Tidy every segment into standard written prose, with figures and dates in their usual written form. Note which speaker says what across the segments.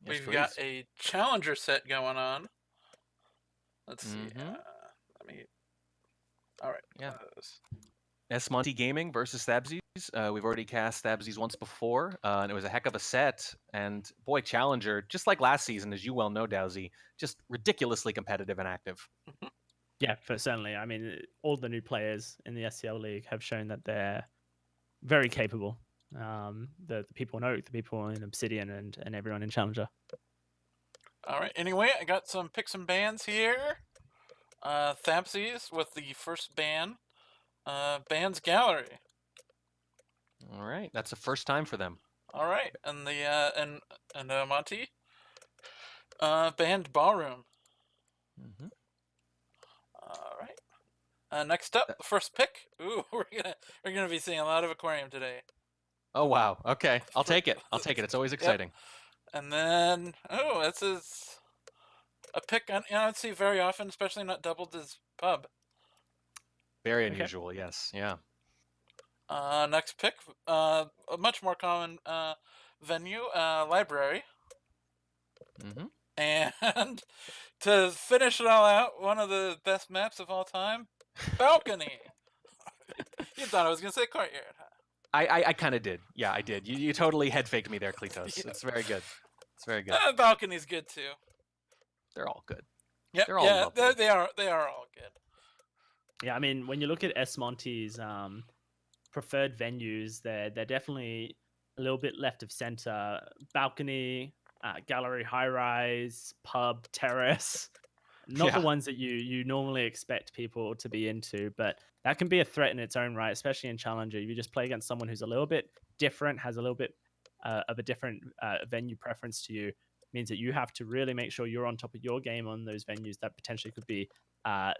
Speaker 1: Yes,
Speaker 2: We've got
Speaker 1: please.
Speaker 2: a challenger set going on. Let's see. Let me. All right.
Speaker 1: Yeah. smonteGaming versus Tabsies. We've already cast Tabsies once before, and it was a heck of a set. And boy, Challenger, just like last season, as you well know, Dowsy, just ridiculously competitive and active.
Speaker 3: Yeah, certainly. I mean, all the new players in the SCL League have shown that they're very capable. The people in Oak, the people in Obsidian, and everyone in Challenger.
Speaker 2: All right. Anyway, I got some picks and bans here. Tabsies with the first ban. Bands Gallery.
Speaker 1: All right, that's the first time for them.
Speaker 2: All right, and the and Monty. Band Ballroom. All right. Next up, the first pick. Ooh, we're gonna be seeing a lot of aquarium today.
Speaker 1: Oh wow. Okay, I'll take it. I'll take it. It's always exciting.
Speaker 2: Yep. And then this is a pick I don't see very often, especially not doubled as pub.
Speaker 1: Very unusual. Yes. Yeah.
Speaker 2: Next pick, a much more common venue, library. And to finish it all out, one of the best maps of all time, balcony. You thought I was gonna say courtyard, huh?
Speaker 1: I kind of did. Yeah, I did. You totally head faked me there, Kletos. Yeah. It's very good. It's very good.
Speaker 2: Balcony's good too.
Speaker 1: They're all good.
Speaker 2: Yep.
Speaker 1: They're all lovely.
Speaker 2: They are all good.
Speaker 3: Yeah, I mean, when you look at smonte's preferred venues, they're definitely a little bit left of center. Balcony, gallery, high rise, pub, terrace. Not the ones that you normally expect people to be into, but that can be a threat in its own right, especially in Challenger. If you just play against someone who's a little bit different, has a little bit of a different venue preference to you, means that you have to really make sure you're on top of your game on those venues that potentially could be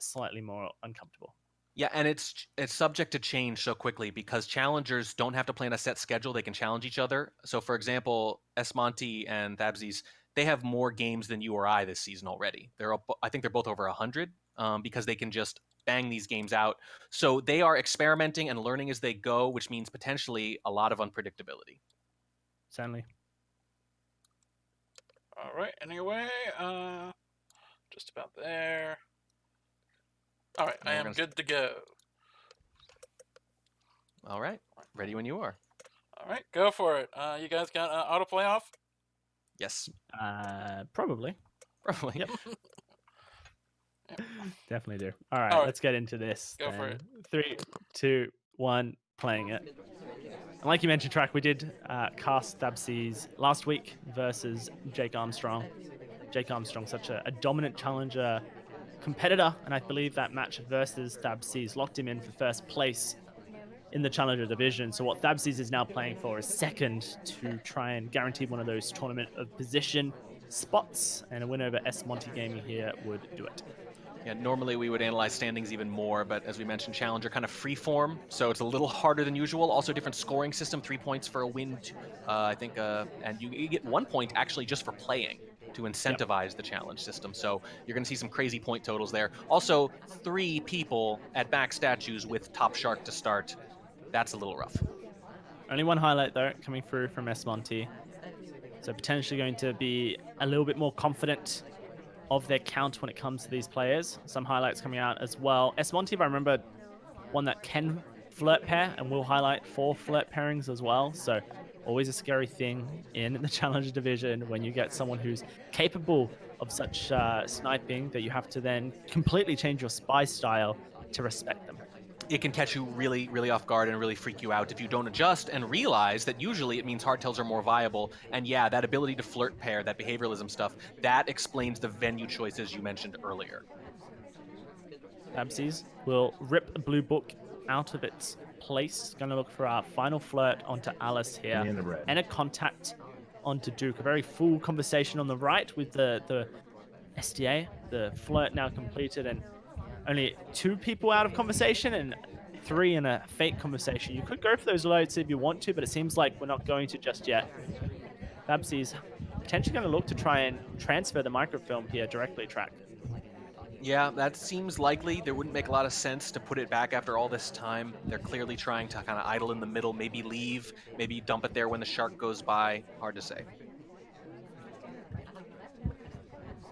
Speaker 3: slightly more uncomfortable.
Speaker 1: Yeah, and it's subject to change so quickly because challengers don't have to play on a set schedule. They can challenge each other. So, for example, smonte and Tabsies, they have more games than you or I this season already. I think they're both over 100 because they can just bang these games out. So they are experimenting and learning as they go, which means potentially a lot of unpredictability.
Speaker 3: Certainly.
Speaker 2: All right. Anyway, just about there. All right, I am good to go.
Speaker 1: All right, ready when you are.
Speaker 2: All right, go for it. You guys got autoplay off?
Speaker 1: Yes.
Speaker 3: Probably.
Speaker 1: Probably.
Speaker 3: Yep. Definitely do. All right, let's get into this.
Speaker 2: Go for it.
Speaker 3: 3, 2, 1, playing it. And like you mentioned, Track, we did cast Tabsies last week versus Jake Armstrong. Jake Armstrong, such a dominant challenger competitor, and I believe that match versus Tabsies locked him in for first place in the Challenger division. So what Tabsies is now playing for is second to try and guarantee one of those tournament of position spots, and a win over smonteGaming here would do it.
Speaker 1: Yeah, normally we would analyze standings even more, but as we mentioned, Challenger kind of freeform, so it's a little harder than usual. Also, different scoring system, 3 points for a win, I think, and you get 1 point actually just for playing to incentivize the challenge system. So you're going to see some crazy point totals there. Also, 3 people at back statues with Top Shark to start. That's a little rough.
Speaker 3: Only one highlight, though, coming through from smonte. So potentially going to be a little bit more confident of their count when it comes to these players. Some highlights coming out as well. smonte, if I remember, one that can flirt pair and will highlight 4 flirt pairings as well. So always a scary thing in the Challenger division when you get someone who's capable of such sniping that you have to then completely change your spy style to respect them.
Speaker 1: It can catch you really, really off guard and really freak you out if you don't adjust and realize that usually it means hardtails are more viable. And yeah, that ability to flirt pair, that behavioralism stuff, that explains the venue choices you mentioned earlier.
Speaker 3: Tabsies will rip a blue book out of its place. Going to look for our final flirt onto Alice here. And a contact onto Duke. A very full conversation on the right with the SDA. The flirt now completed and only 2 people out of conversation and 3 in a fake conversation. You could go for those loads if you want to, but it seems like we're not going to just yet. Tabsies potentially going to look to try and transfer the microfilm here directly, Track.
Speaker 1: Yeah, that seems likely. There wouldn't make a lot of sense to put it back after all this time. They're clearly trying to kind of idle in the middle, maybe leave, maybe dump it there when the shark goes by. Hard to say.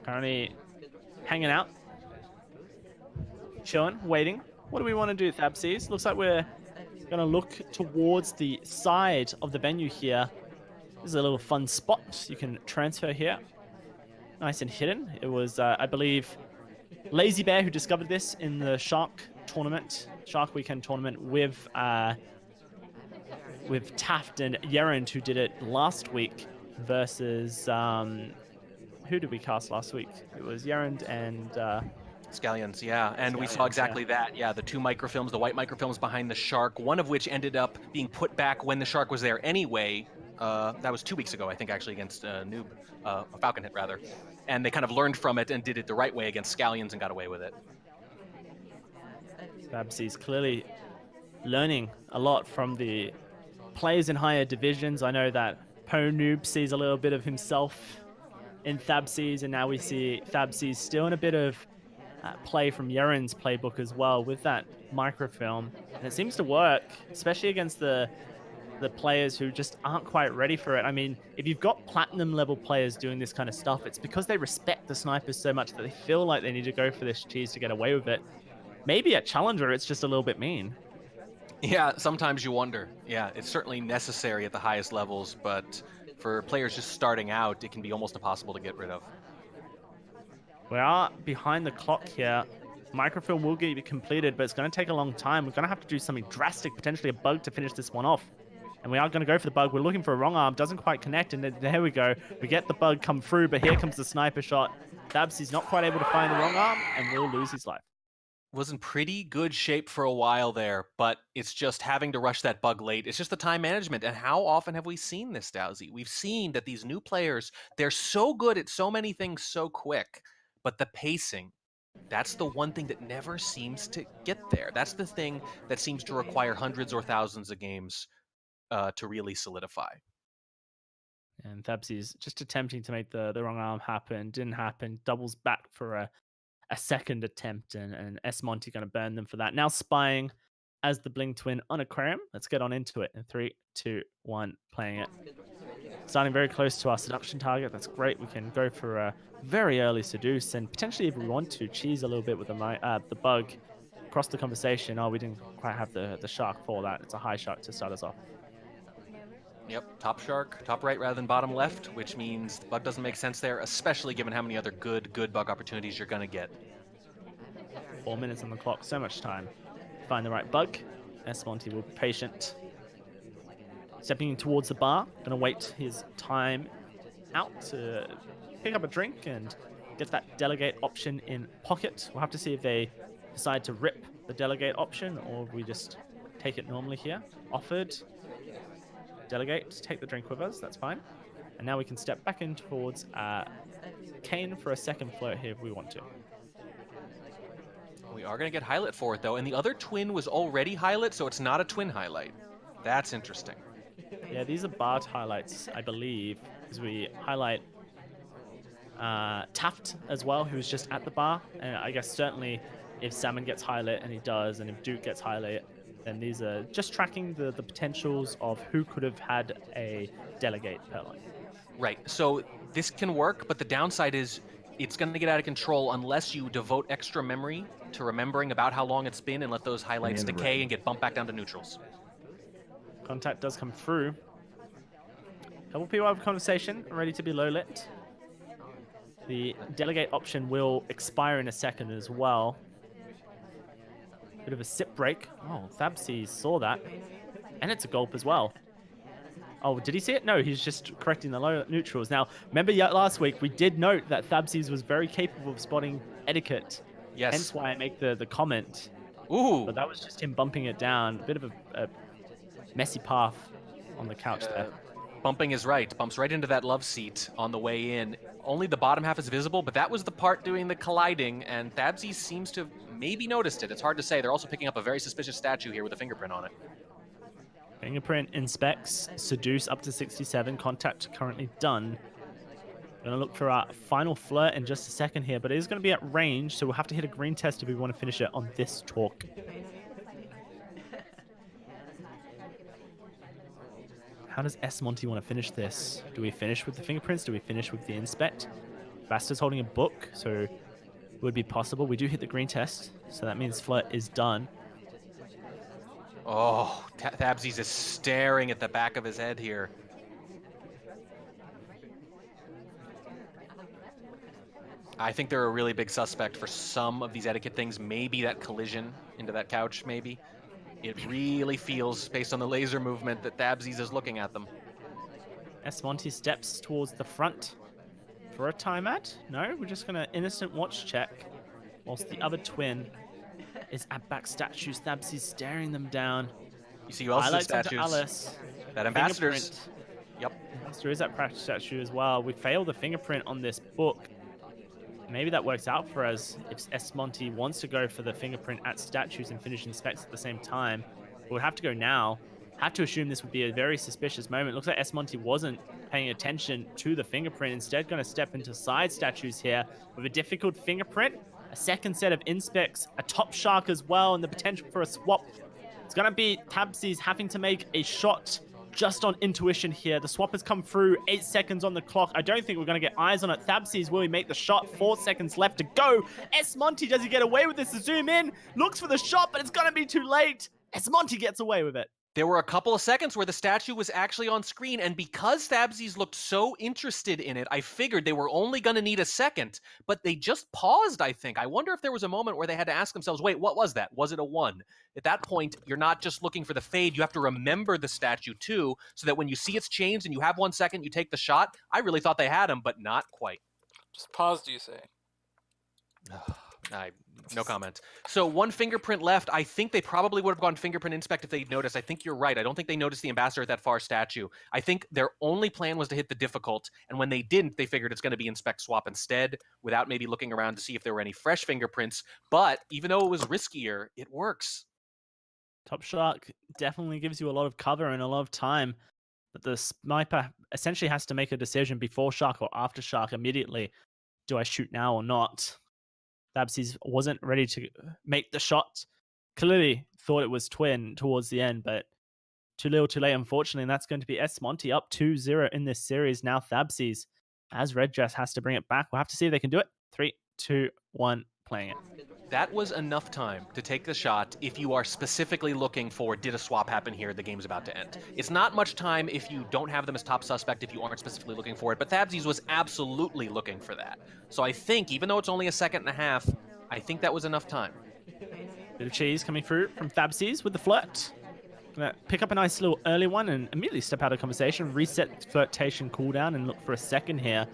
Speaker 3: Currently hanging out, chilling, waiting. What do we want to do, Tabsies? Looks like we're going to look towards the side of the venue here. This is a little fun spot. You can transfer here. Nice and hidden. It was, I believe, Lazy Bear who discovered this in the Shark Weekend tournament with Taft and Yerend, who did it last week versus who did we cast last week? It was Yerend and
Speaker 1: Scallions, yeah. And we saw exactly that. Yeah, the two microfilms, the white microfilms behind the shark, one of which ended up being put back when the shark was there anyway. That was 2 weeks ago, I think, actually, against Falcon Hit, rather. And they kind of learned from it and did it the right way against Scallions and got away with it.
Speaker 3: Tabsies clearly learning a lot from the players in higher divisions. I know that Po Noob sees a little bit of himself in Tabsies, and now we see Tabsies still in a bit of play from Yerend's playbook as well with that microfilm. And it seems to work, especially against the players who just aren't quite ready for it. I mean, if you've got platinum level players doing this kind of stuff, it's because they respect the snipers so much that they feel like they need to go for this cheese to get away with it. Maybe at Challenger, it's just a little bit mean.
Speaker 1: Yeah, sometimes you wonder. Yeah, it's certainly necessary at the highest levels, but for players just starting out, it can be almost impossible to get rid of.
Speaker 3: We are behind the clock here. Microfilm will get completed, but it's going to take a long time. We're going to have to do something drastic, potentially a bug to finish this one off. And we are going to go for the bug. We're looking for a wrong arm. Doesn't quite connect, and there we go. We get the bug come through, but here comes the sniper shot. Tabsies not quite able to find the wrong arm, and will lose his life.
Speaker 1: Was in pretty good shape for a while there, but it's just having to rush that bug late. It's just the time management. And how often have we seen this, Dowsy? We've seen that these new players, they're so good at so many things so quick, but the pacing, that's the one thing that never seems to get there. That's the thing that seems to require hundreds or thousands of games to really solidify.
Speaker 3: And Tabsies just attempting to make the wrong arm happen. Didn't happen. Doubles back for a second attempt, and smonte going to burn them for that. Now spying as the Bling Twin on Aquarium. Let's get on into it in 3, 2, 1, playing it. Starting very close to our seduction target. That's great. We can go for a very early seduce, and potentially if we want to, cheese a little bit with the bug across the conversation. Oh, we didn't quite have the shark for that. It's a high shark to start us off.
Speaker 1: Yep, top shark, top right rather than bottom left, which means the bug doesn't make sense there, especially given how many other good bug opportunities you're going to get.
Speaker 3: 4 minutes on the clock, so much time. Find the right bug. smonte will be patient. Stepping towards the bar, going to wait his time out to pick up a drink and get that delegate option in pocket. We'll have to see if they decide to rip the delegate option or if we just take it normally here. Offered. Delegate, take the drink with us, that's fine. And now we can step back in towards Kane for a second float here if we want to.
Speaker 1: We are going to get highlight for it, though, and the other twin was already highlight, so it's not a twin highlight. That's interesting.
Speaker 3: Yeah, these are barred highlights, I believe, because we highlight Taft as well, who's just at the bar. And I guess certainly if Salmon gets highlight, and he does, and if Duke gets highlight, then these are just tracking the potentials of who could have had a delegate per line.
Speaker 1: Right, so this can work, but the downside is it's going to get out of control unless you devote extra memory to remembering about how long it's been and let those highlights decay and get bumped back down to neutrals.
Speaker 3: Contact does come through. Couple people have a conversation, ready to be low lit. The delegate option will expire in a second as well. Bit of a sip break. Oh, Tabsies saw that. And it's a gulp as well. Oh, did he see it? No, he's just correcting the low neutrals. Now, remember last week, we did note that Tabsies was very capable of spotting etiquette.
Speaker 1: Yes.
Speaker 3: Hence why I make the comment.
Speaker 1: Ooh.
Speaker 3: But that was just him bumping it down. A bit of a messy path on the couch there.
Speaker 1: Bumping is right. Bumps right into that love seat on the way in. Only the bottom half is visible, but that was the part doing the colliding, and Tabsies seems to have maybe noticed it. It's hard to say. They're also picking up a very suspicious statue here with a fingerprint on it.
Speaker 3: Fingerprint inspects, seduce up to 67, contact currently done. We're going to look for our final flirt in just a second here, but it is going to be at range, so we'll have to hit a green test if we want to finish it on this talk. How does smonte want to finish this? Do we finish with the fingerprints? Do we finish with the inspect? Basta's holding a book, so it would be possible. We do hit the green test, so that means Flirt is done.
Speaker 1: Oh, Tabsies is staring at the back of his head here. I think they're a really big suspect for some of these etiquette things. Maybe that collision into that couch, maybe. It really feels, based on the laser movement, that Tabsies is looking at them.
Speaker 3: Smonte steps towards the front for a timeout. No, we're just going to innocent watch check, whilst the other twin is at back statues. Tabsies staring them down.
Speaker 1: You see who else is
Speaker 3: Highlights onto
Speaker 1: statues?
Speaker 3: Alice.
Speaker 1: That ambassador's.
Speaker 3: Fingerprint.
Speaker 1: Yep.
Speaker 3: Ambassador is at practice statue as well. We failed the fingerprint on this book. Maybe that works out for us if Smonte wants to go for the fingerprint at statues and finish inspects at the same time. But we'd have to go now. Have to assume this would be a very suspicious moment. Looks like Smonte wasn't paying attention to the fingerprint. Instead, going to step into side statues here with a difficult fingerprint, a second set of inspects, a top shark as well, and the potential for a swap. It's going to be Tabsies having to make a shot just on intuition here. The swap has come through, 8 seconds on the clock. I don't think we're going to get eyes on it. Tabsies, will he make the shot? 4 seconds left to go. Smonte, does he get away with this? To zoom in, looks for the shot, but it's going to be too late. Smonte gets away with it.
Speaker 1: There were a couple of seconds where the statue was actually on screen, and because Tabsies looked so interested in it, I figured they were only going to need a second, but they just paused, I think. I wonder if there was a moment where they had to ask themselves, wait, what was that? Was it a 1? At that point, you're not just looking for the fade, you have to remember the statue too, so that when you see it's changed and you have 1 second, you take the shot. I really thought they had him, but not quite.
Speaker 2: Just pause, do you say?
Speaker 1: No comment. So 1 fingerprint left. I think they probably would have gone fingerprint inspect if they'd noticed. I think you're right. I don't think they noticed the ambassador at that far statue. I think their only plan was to hit the difficult, and when they didn't, they figured it's going to be inspect swap instead, without maybe looking around to see if there were any fresh fingerprints. But even though it was riskier, it works.
Speaker 3: Top Shark definitely gives you a lot of cover and a lot of time, but the sniper essentially has to make a decision before Shark or after Shark immediately. Do I shoot now or not? Tabsies wasn't ready to make the shot. Clearly thought it was twin towards the end, but too little too late, unfortunately, and that's going to be Smonte up 2-0 in this series. Now Tabsies, as Red Dress, has to bring it back. We'll have to see if they can do it. 3, 2, 1, playing it.
Speaker 1: That was enough time to take the shot if you are specifically looking for, did a swap happen here, the game's about to end. It's not much time if you don't have them as top suspect, if you aren't specifically looking for it, but Tabsies was absolutely looking for that. So I think, even though it's only a second and a half, I think that was enough time.
Speaker 3: Bit of cheese coming through from Tabsies with the flirt. Gonna pick up a nice little early one and immediately step out of conversation, reset flirtation cooldown, and look for a second here.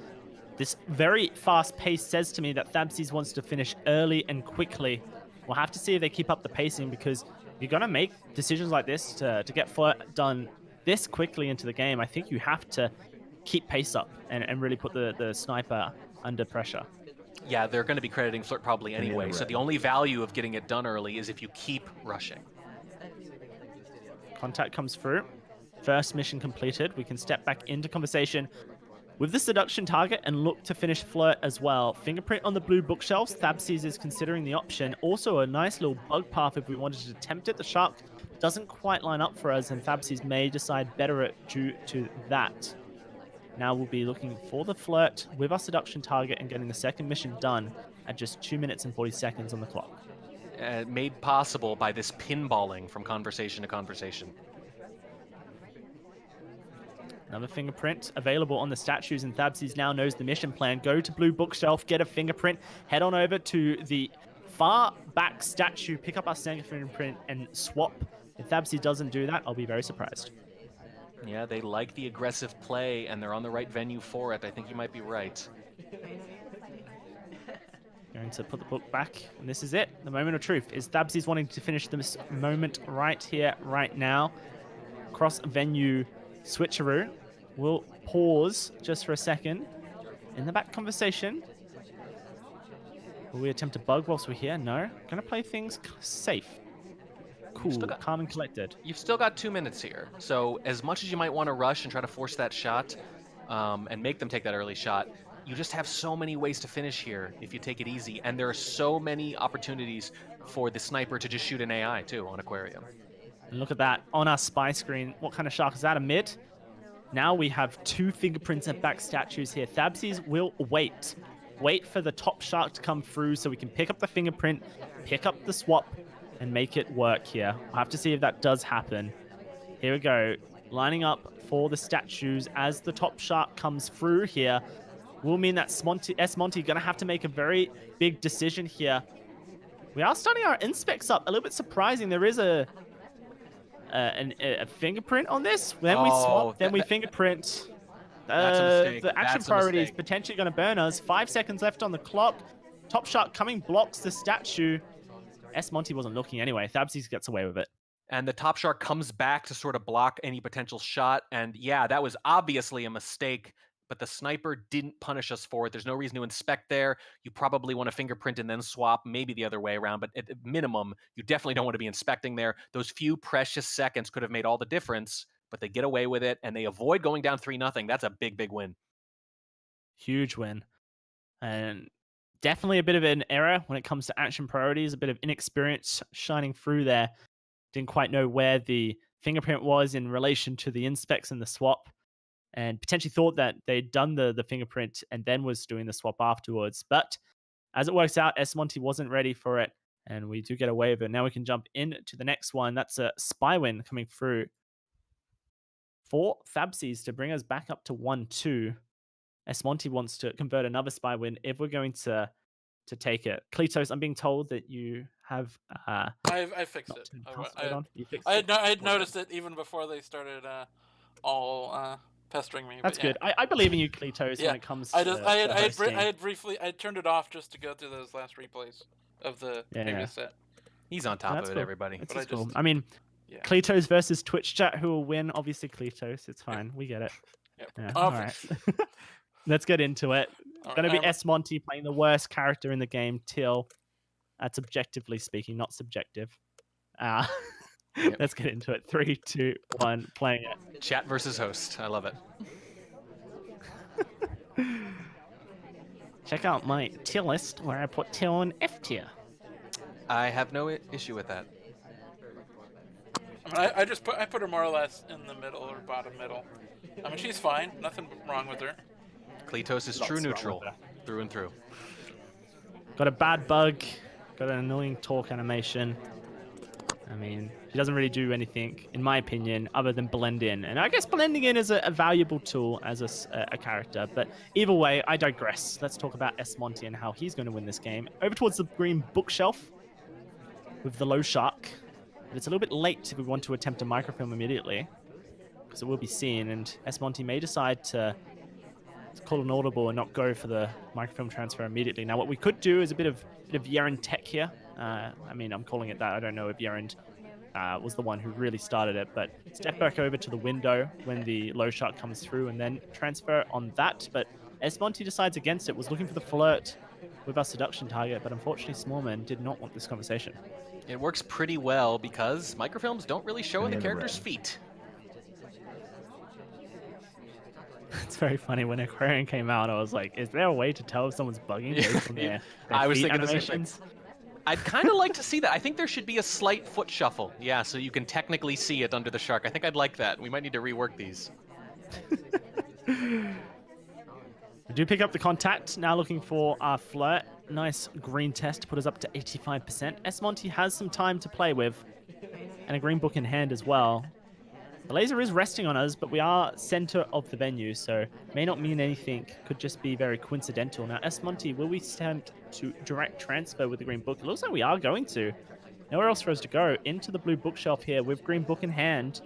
Speaker 3: This very fast pace says to me that Tabsies wants to finish early and quickly. We'll have to see if they keep up the pacing, because you're going to make decisions like this to get flirt done this quickly into the game. I think you have to keep pace up and really put the sniper under pressure.
Speaker 1: Yeah, they're going to be crediting Flirt probably anyway, so the only value of getting it done early is if you keep rushing.
Speaker 3: Contact comes through. First mission completed. We can step back into conversation with the seduction target and look to finish Flirt as well. Fingerprint on the blue bookshelves. Tabsies is considering the option. Also a nice little bug path if we wanted to attempt it. The shark doesn't quite line up for us, and Tabsies may decide better due to that. Now we'll be looking for the Flirt with our seduction target and getting the second mission done at just 2 minutes and 40 seconds on the clock.
Speaker 1: Made possible by this pinballing from conversation to conversation.
Speaker 3: Another fingerprint available on the statues, and Tabsies now knows the mission plan. Go to blue bookshelf, get a fingerprint, head on over to the far back statue, pick up our second fingerprint, and swap. If Tabsies doesn't do that, I'll be very surprised.
Speaker 1: Yeah, they like the aggressive play, and they're on the right venue for it. I think you might be right.
Speaker 3: Going to put the book back, and this is it. The moment of truth. Is Tabsies wanting to finish this moment right here, right now? Cross-venue switcheroo. We'll pause just for a second. In the back conversation. Will we attempt to bug whilst we're here? No. Gonna play things safe. Cool, calm and collected.
Speaker 1: You've still got 2 minutes here. So as much as you might want to rush and try to force that shot and make them take that early shot, you just have so many ways to finish here if you take it easy. And there are so many opportunities for the sniper to just shoot an AI too on Aquarium.
Speaker 3: And look at that on our spy screen. What kind of shark is that? A mid? Now we have 2 fingerprints and back statues here. Tabsies will wait. wait for the top shark to come through so we can pick up the fingerprint, pick up the swap, and make it work here. I'll have to see if that does happen. Here we go. Lining up for the statues as the top shark comes through here. Will mean that Smonty going to have to make a very big decision here. We are starting our inspects up. A little bit surprising. There is a fingerprint on this. Then we swap, then we fingerprint.
Speaker 1: That's a mistake.
Speaker 3: The action priority is potentially going to burn us. 5 seconds left on the clock. Top shark coming, blocks the statue. Monty wasn't looking anyway. Tabsies gets away with it.
Speaker 1: And the top shark comes back to sort of block any potential shot. And yeah, that was obviously a mistake, but the sniper didn't punish us for it. There's no reason to inspect there. You probably want to fingerprint and then swap, maybe the other way around, but at minimum, you definitely don't want to be inspecting there. Those few precious seconds could have made all the difference, but they get away with it and they avoid going down 3-0. That's a big, big win.
Speaker 3: Huge win. And definitely a bit of an error when it comes to action priorities, a bit of inexperience shining through there. Didn't quite know where the fingerprint was in relation to the inspects and the swap, and potentially thought that they'd done the fingerprint and then was doing the swap afterwards. But as it works out, Monty wasn't ready for it, and we do get away with it. Now we can jump into the next one. That's a spy win coming through for Tabsies to bring us back up to 1-2. Monty wants to convert another spy win if we're going to take it. Kletos, I'm being told that you have...
Speaker 2: I fixed it. I had noticed it even before they started all pestering me.
Speaker 3: That's good. I believe in you, Kletos, when it comes to
Speaker 2: I had briefly turned it off just to go through those last replays of the previous set.
Speaker 1: He's on top of it,
Speaker 3: cool.
Speaker 1: everybody.
Speaker 3: That's cool. I mean, Kletos versus Twitch chat, who will win? Obviously, Kletos. It's fine. We get it.
Speaker 2: Yep.
Speaker 3: Yeah. All right. Let's get into it. Going to be Monty playing the worst character in the game, Till. That's objectively speaking, not subjective. Let's get into it. 3, 2, 1, playing it.
Speaker 1: Chat versus host. I love it.
Speaker 3: Check out my tier list where I put Till in F tier.
Speaker 1: I have no issue with that.
Speaker 2: I mean, I put her more or less in the middle or bottom middle. I mean, she's fine. Nothing wrong with her.
Speaker 1: Kletos is true neutral, through and through.
Speaker 3: Got a bad bug, got an annoying talk animation. I mean, she doesn't really do anything, in my opinion, other than blend in. And I guess blending in is a valuable tool as a character. But either way, I digress. Let's talk about Monty and how he's going to win this game. Over towards the green bookshelf with the low shark. But it's a little bit late if we want to attempt a microfilm immediately, because it will be seen. And Monty may decide to call an audible and not go for the microfilm transfer immediately. Now, what we could do is a bit of Yerend tech here. I mean, I'm calling it that. I don't know if Yerend was the one who really started it, but step back over to the window when the low shark comes through and then transfer on that. But Monty decides against it, was looking for the flirt with our seduction target, but unfortunately Smallman did not want this conversation.
Speaker 1: It works pretty well because microfilms don't really show the character's feet.
Speaker 3: It's very funny. When Aquarian came out, I was like, is there a way to tell if someone's bugging based from their
Speaker 1: I was
Speaker 3: feet
Speaker 1: thinking
Speaker 3: animations?
Speaker 1: I'd kind of like to see that. I think there should be a slight foot shuffle. Yeah, so you can technically see it under the shark. I think I'd like that. We might need to rework these.
Speaker 3: We do pick up the contact. Now looking for our flirt. Nice green test to put us up to 85%. Monty has some time to play with, and a green book in hand as well. The laser is resting on us, but we are center of the venue, so may not mean anything. Could just be very coincidental. Now, Monty, will we attempt to direct transfer with the green book? It looks like we are going to. Nowhere else for us to go. Into the blue bookshelf here with green book in hand.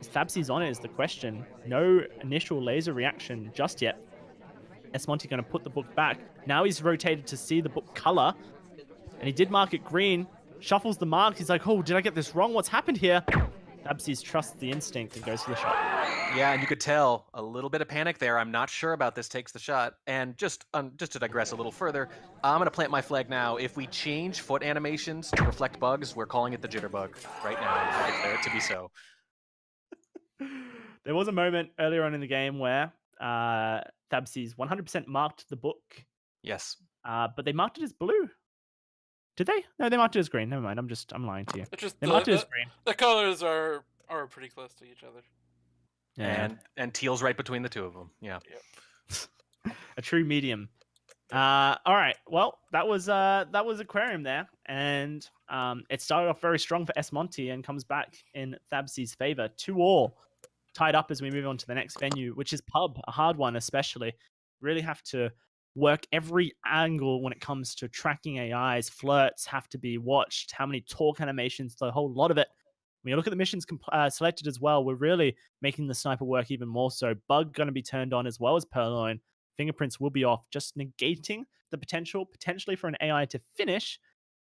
Speaker 3: Is Tabsies on it is the question. No initial laser reaction just yet. Monty going to put the book back. Now he's rotated to see the book color, and he did mark it green. Shuffles the mark. He's like, oh, did I get this wrong? What's happened here? Tabsies trusts the instinct and goes for the shot.
Speaker 1: Yeah, and you could tell a little bit of panic there. I'm not sure about this. Takes the shot. And just to digress a little further, I'm going to plant my flag now. If we change foot animations to reflect bugs, we're calling it the jitterbug right now. I declare it to be so.
Speaker 3: There was a moment earlier on in the game where Tabsies 100% marked the book.
Speaker 1: Yes.
Speaker 3: But they marked it as blue. Did they? No, they marked it as green. Never mind. I'm lying to you. They marked it as green.
Speaker 2: The colors are pretty close to each other.
Speaker 3: Yeah.
Speaker 1: And teal's right between the two of them. Yeah.
Speaker 3: A true medium. All right. Well, that was Aquarium there, and it started off very strong for Monty and comes back in Tabsies' favor. 2-2 tied up as we move on to the next venue, which is Pub, a hard one especially. Really have to work every angle when it comes to tracking AIs. Flirts have to be watched. How many talk animations? The whole lot of it. When you look at the missions selected as well, we're really making the sniper work even more so. Bug going to be turned on as well as Purloin. Fingerprints will be off, just negating the potentially for an AI to finish.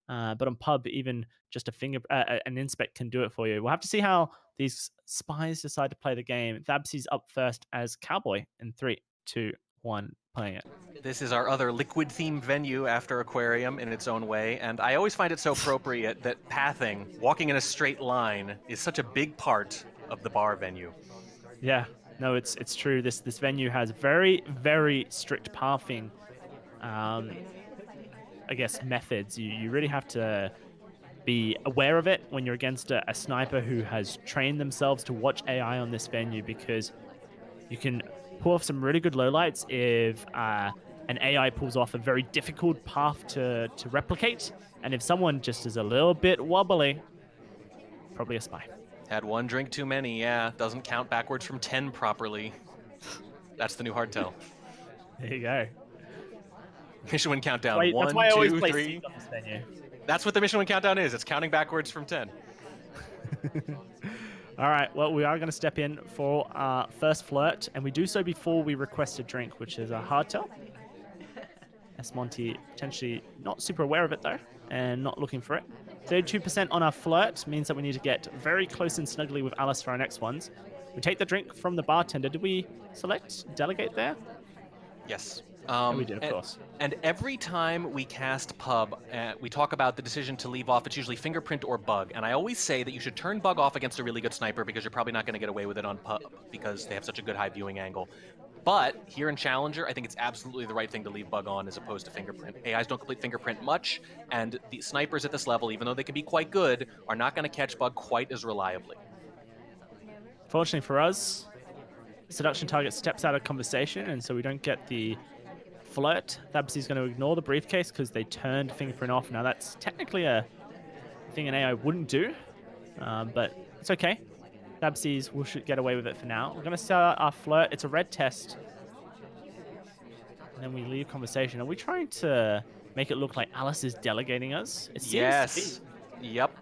Speaker 3: But on Pub, even just an inspect can do it for you. We'll have to see how these spies decide to play the game. Tabsies up first as Cowboy in 3, 2, 1, playing it.
Speaker 1: This is our other liquid-themed venue after Aquarium in its own way, and I always find it so appropriate that pathing, walking in a straight line, is such a big part of the bar venue.
Speaker 3: Yeah, no, it's true. This venue has very, very strict pathing, I guess, methods. You really have to be aware of it when you're against a sniper who has trained themselves to watch AI on this venue, because you can pull off some really good lowlights if an AI pulls off a very difficult path to replicate, and if someone just is a little bit wobbly, probably a spy.
Speaker 1: Had one drink too many, yeah. Doesn't count backwards from 10 properly. That's the new hardtail.
Speaker 3: There you go.
Speaker 1: Mission win countdown.
Speaker 3: Wait,
Speaker 1: 1,
Speaker 3: that's why I always
Speaker 1: 2,
Speaker 3: play
Speaker 1: 3.
Speaker 3: Seed on this venue.
Speaker 1: That's what the mission win countdown is. It's counting backwards from 10.
Speaker 3: All right, well, we are going to step in for our first flirt, and we do so before we request a drink, which is a hardtail. Monty potentially not super aware of it, though, and not looking for it. 32% on our flirt means that we need to get very close and snuggly with Alice for our next ones. We take the drink from the bartender. Did we select delegate there?
Speaker 1: Yes.
Speaker 3: We did, of course.
Speaker 1: And every time we cast Pub, we talk about the decision to leave off. It's usually Fingerprint or Bug. And I always say that you should turn Bug off against a really good sniper, because you're probably not going to get away with it on Pub because they have such a good high viewing angle. But here in Challenger, I think it's absolutely the right thing to leave Bug on as opposed to Fingerprint. AIs don't complete Fingerprint much, and the snipers at this level, even though they can be quite good, are not going to catch Bug quite as reliably.
Speaker 3: Fortunately for us, seduction target steps out of conversation, and so we don't get the flirt. Tabsies going to ignore the briefcase because they turned Fingerprint off. Now that's technically a thing an AI wouldn't do, but it's okay. Tabsies will get away with it for now. We're going to start our flirt. It's a red test. And then we leave conversation. Are we trying to make it look like Alice is delegating us? It seems
Speaker 1: Yes. Yep.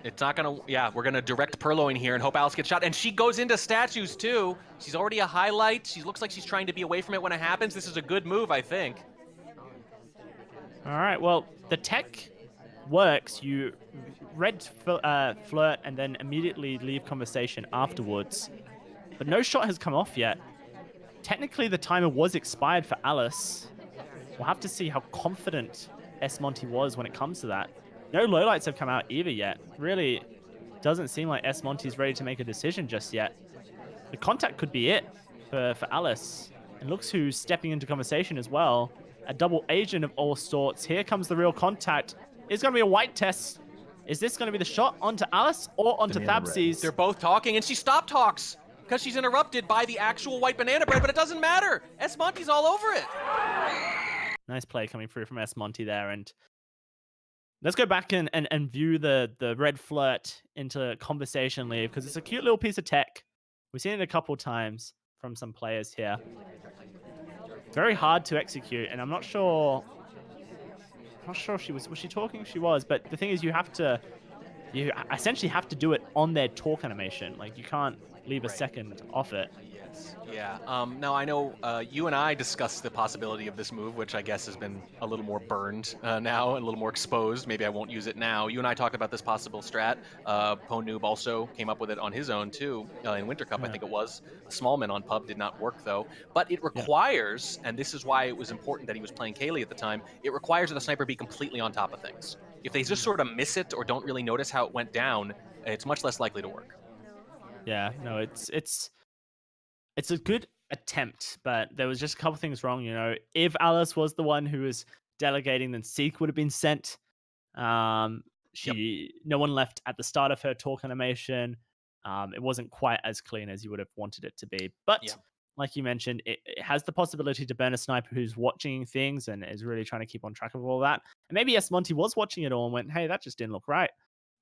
Speaker 1: It's not going to... Yeah, we're going to direct Purloin here and hope Alice gets shot. And she goes into statues, too. She's already a highlight. She looks like she's trying to be away from it when it happens. This is a good move, I think.
Speaker 3: All right. Well, the tech works. You red flirt and then immediately leave conversation afterwards. But no shot has come off yet. Technically, the timer was expired for Alice. We'll have to see how confident Monty was when it comes to that. No lowlights have come out either yet. Really doesn't seem like Monty's ready to make a decision just yet. The contact could be it for Alice. And looks who's stepping into conversation as well. A double agent of all sorts. Here comes the real contact. It's going to be a white test. Is this going to be the shot onto Alice or onto Tabsies?
Speaker 1: They're both talking, and she stop talks because she's interrupted by the actual white banana bread, but it doesn't matter. Monty's all over it.
Speaker 3: Nice play coming through from Monty there. And let's go back and view the red flirt into conversation leave, because it's a cute little piece of tech. We've seen it a couple times from some players here. Very hard to execute, and I'm not sure if she was she talking? She was, but the thing is, you essentially have to do it on their talk animation. Like, you can't leave a second off it.
Speaker 1: Yes. Yeah. Now, I know you and I discussed the possibility of this move, which I guess has been a little more burned now and a little more exposed. Maybe I won't use it now. You and I talked about this possible strat. Noob also came up with it on his own, too, in Winter Cup, I think it was. Smallman on Pub did not work, though. But it requires, and this is why it was important that he was playing Kaylee at the time, it requires that the sniper be completely on top of things. If they just sort of miss it or don't really notice how it went down, it's much less likely to work.
Speaker 3: Yeah, no, it's a good attempt, but there was just a couple things wrong. You know, if Alice was the one who was delegating, then Seek would have been sent. No one left at the start of her talk animation. It wasn't quite as clean as you would have wanted it to be, but like you mentioned, it has the possibility to burn a sniper who's watching things and is really trying to keep on track of all that. And maybe Monty was watching it all and went, "Hey, that just didn't look right,"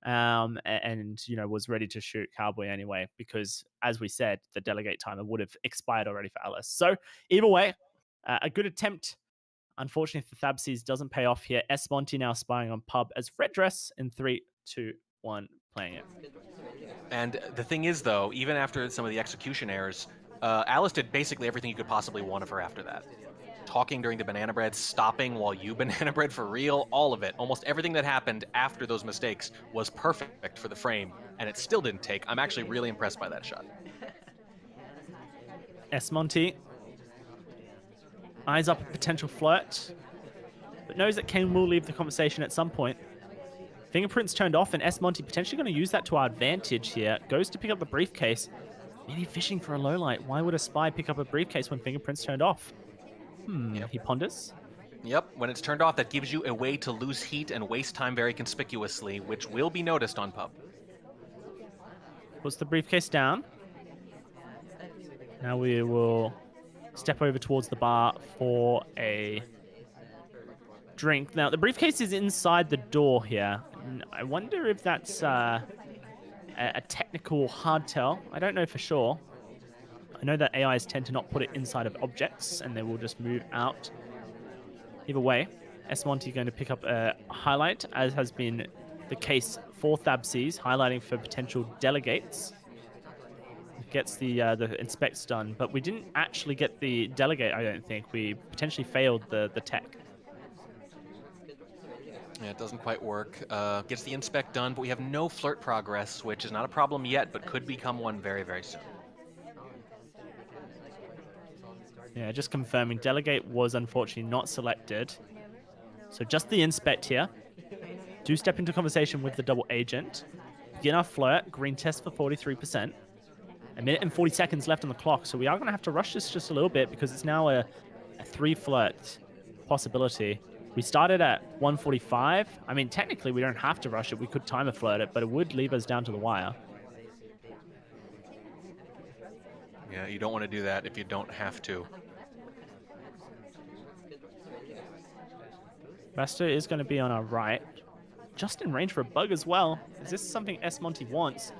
Speaker 3: and was ready to shoot Cowboy anyway because, as we said, the delegate timer would have expired already for Alice. So either way, a good attempt. Unfortunately for Tabsies, doesn't pay off here. Monty now spying on Pub as Red Dress in 3, 2, 1, playing it.
Speaker 1: And the thing is, though, even after some of the execution errors, Alice did basically everything you could possibly want of her after that. Talking during the banana bread, stopping while you banana bread for real, all of it. Almost everything that happened after those mistakes was perfect for the frame, and it still didn't take. I'm actually really impressed by that shot.
Speaker 3: Monty eyes up a potential flirt, but knows that Kane will leave the conversation at some point. Fingerprints turned off, and Monty potentially going to use that to our advantage here. Goes to pick up the briefcase. Maybe fishing for a low light. Why would a spy pick up a briefcase when fingerprints turned off?
Speaker 1: Yep.
Speaker 3: He ponders.
Speaker 1: Yep, when it's turned off, that gives you a way to lose heat and waste time very conspicuously, which will be noticed on Pub.
Speaker 3: Puts the briefcase down. Now we will step over towards the bar for a drink. Now, the briefcase is inside the door here. I wonder if that's a technical hardtail. I don't know for sure. I know that AIs tend to not put it inside of objects, and they will just move out. Either way, Monty going to pick up a highlight, as has been the case for Tabsies, highlighting for potential delegates. Gets the inspects done, but we didn't actually get the delegate, I don't think. We potentially failed the tech.
Speaker 1: Yeah, it doesn't quite work. Gets the inspect done, but we have no flirt progress, which is not a problem yet, but could become one very, very soon.
Speaker 3: Yeah, just confirming. Delegate was unfortunately not selected. So just the inspect here. Do step into conversation with the double agent. Begin our flirt. Green test for 43%. A minute and 40 seconds left on the clock. So we are going to have to rush this just a little bit because it's now a 3 flirt possibility. We started at 145. I mean, technically, we don't have to rush it. We could timer flirt it, but it would leave us down to the wire.
Speaker 1: Yeah, you don't want to do that if you don't have to.
Speaker 3: Rasta is going to be on our right. Just in range for a bug as well. Is this something Monty wants?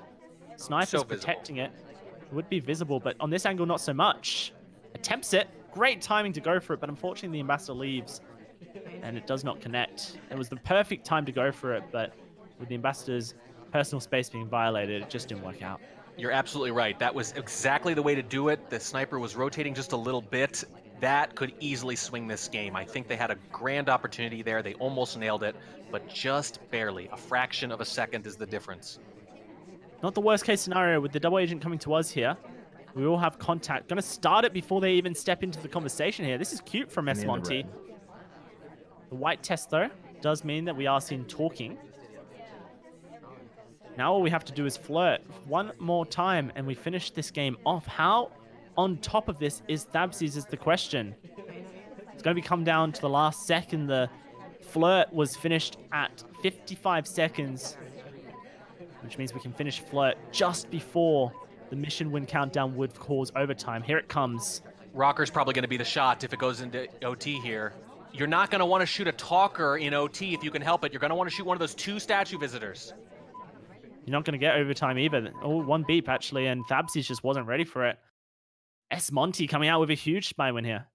Speaker 3: Sniper's protecting it. It would be visible, but on this angle, not so much. Attempts it. Great timing to go for it, but unfortunately the ambassador leaves and it does not connect. It was the perfect time to go for it, but with the ambassador's personal space being violated, it just didn't work out.
Speaker 1: You're absolutely right. That was exactly the way to do it. The sniper was rotating just a little bit. That could easily swing this game. I think they had a grand opportunity there. They almost nailed it, but just barely. A fraction of a second is the difference.
Speaker 3: Not the worst case scenario with the double agent coming to us here. We will have contact. Going to start it before they even step into the conversation here. This is cute from Monty. The white test, though, does mean that we are seen talking. Now all we have to do is flirt one more time, and we finish this game off. How on top of this is Tabsies is the question. It's going to come down to the last second. The flirt was finished at 55 seconds, which means we can finish flirt just before the mission win countdown would cause overtime. Here it comes.
Speaker 1: Rocker's probably going to be the shot if it goes into OT here. You're not going to want to shoot a talker in OT if you can help it. You're going to want to shoot one of those 2 statue visitors.
Speaker 3: You're not going to get overtime either. Oh, 1 beep, actually, and Tabsies just wasn't ready for it. Monty coming out with a huge spy win here.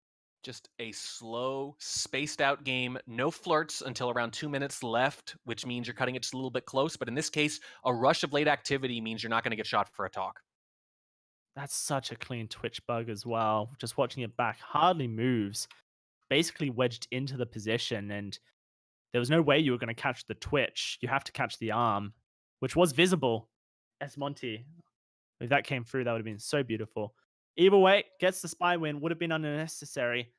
Speaker 1: Just a slow, spaced-out game. No flirts until around 2 minutes left, which means you're cutting it just a little bit close. But in this case, a rush of late activity means you're not going to get shot for a talk.
Speaker 3: That's such a clean Twitch bug as well. Just watching it back, hardly moves. Basically wedged into the position, and there was no way you were going to catch the Twitch. You have to catch the arm, which was visible. Monty. If that came through, that would have been so beautiful. Either way, gets the spy win. Would have been unnecessary.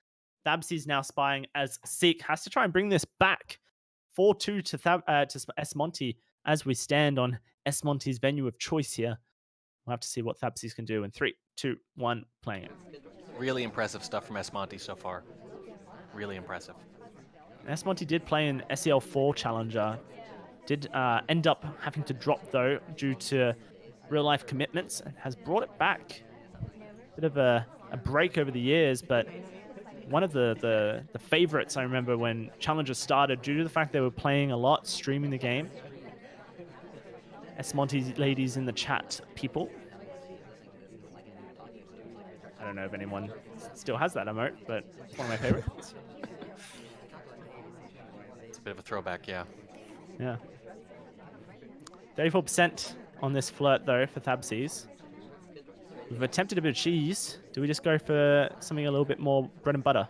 Speaker 3: Tabsies now spying as Seek has to try and bring this back. 4-2 to Monty as we stand on Monty's venue of choice here. We'll have to see what Tabsies can do in 3, 2, 1, playing it.
Speaker 1: Really impressive stuff from Monty so far. Really impressive.
Speaker 3: Monty did play an SEL4 Challenger. Did end up having to drop, though, due to real-life commitments, and has brought it back. Bit of a a break over the years, but one of the favorites I remember when Challenger started, due to the fact they were playing a lot, streaming the game. Smonty ladies in the chat, people. I don't know if anyone still has that emote, but it's one of my favorites.
Speaker 1: It's a bit of a throwback, yeah.
Speaker 3: Yeah. 34% on this flirt, though, for Tabsies. We've attempted a bit of cheese. Do we just go for something a little bit more bread and butter?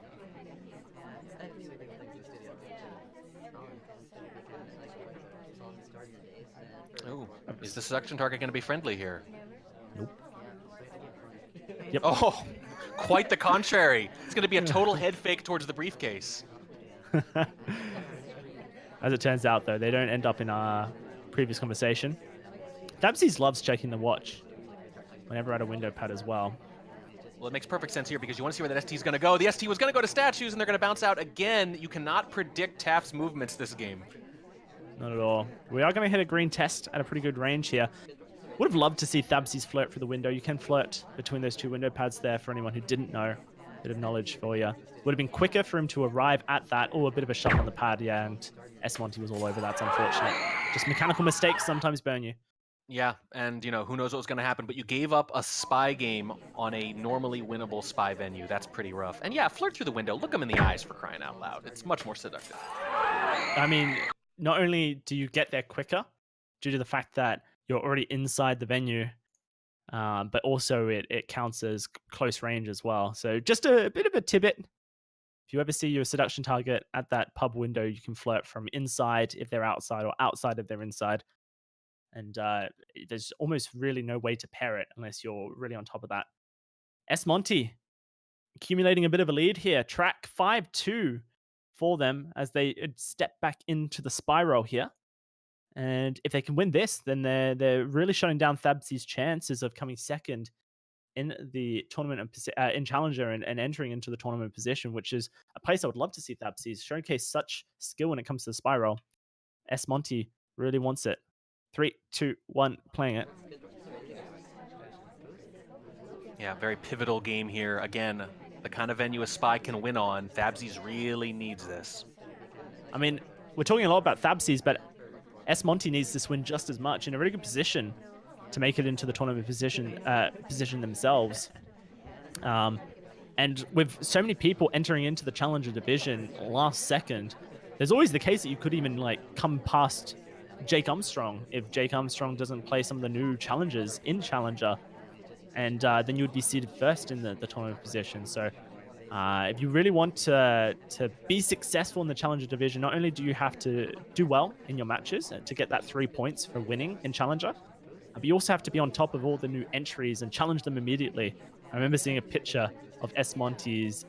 Speaker 1: Oh, is the seduction target going to be friendly here?
Speaker 3: Nope. Yep.
Speaker 1: Oh, quite the contrary. It's going to be a total head fake towards the briefcase.
Speaker 3: As it turns out, though, they don't end up in our previous conversation. Tabsies loves checking the watch whenever at a window pad as well.
Speaker 1: Well, it makes perfect sense here because you want to see where that ST is going to go. The ST was going to go to statues, and they're going to bounce out again. You cannot predict Taft's movements this game.
Speaker 3: Not at all. We are going to hit a green test at a pretty good range here. Would have loved to see Tabsies flirt through the window. You can flirt between those two window pads there for anyone who didn't know. Bit of knowledge for you. Would have been quicker for him to arrive at that. Oh, a bit of a shove on the pad, yeah, and Smonty was all over. That's unfortunate. Just mechanical mistakes sometimes burn you.
Speaker 1: Yeah, and, who knows what was going to happen, but you gave up a spy game on a normally winnable spy venue. That's pretty rough. And yeah, flirt through the window. Look them in the eyes, for crying out loud. It's much more seductive.
Speaker 3: I mean, not only do you get there quicker due to the fact that you're already inside the venue, but also it counts as close range as well. So just a bit of a tidbit. If you ever see your seduction target at that pub window, you can flirt from inside if they're outside or outside if they're inside. And there's almost really no way to pair it unless you're really on top of that. Smonty accumulating a bit of a lead here. Track 5-2 for them as they step back into the spiral here. And if they can win this, then they're really shutting down Tabsies' chances of coming second in the tournament in Challenger and entering into the tournament position, which is a place I would love to see Tabsies showcase such skill when it comes to the spiral. Smonty really wants it. 3, 2, 1, playing it.
Speaker 1: Yeah, very pivotal game here. Again, the kind of venue a spy can win on. Tabsies really needs this.
Speaker 3: I mean, we're talking a lot about Tabsies, but Smonty needs this win just as much, in a really good position to make it into the tournament position themselves. And with so many people entering into the Challenger division last second, there's always the case that you could even come past Jake Armstrong if Jake Armstrong doesn't play some of the new challengers in Challenger, and then you would be seated first in the tournament position. So if you really want to be successful in the Challenger division, not only do you have to do well in your matches to get that 3 points for winning in Challenger, but you also have to be on top of all the new entries and challenge them immediately. I remember seeing a picture of Smonty's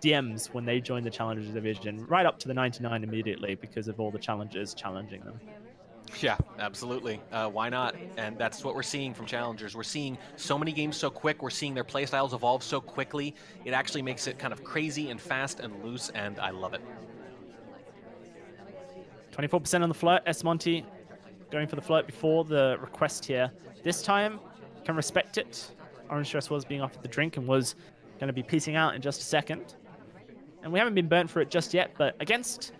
Speaker 3: DMs when they joined the Challenger division, right up to the 99 immediately because of all the challengers challenging them.
Speaker 1: Yeah, absolutely. Why not? And that's what we're seeing from challengers. We're seeing so many games so quick. We're seeing their playstyles evolve so quickly. It actually makes it kind of crazy and fast and loose, and I love it.
Speaker 3: 24% on the flirt. Smonty going for the flirt before the request here. This time, can respect it. Orange Dress was being offered the drink and was going to be piecing out in just a second. And we haven't been burnt for it just yet, but against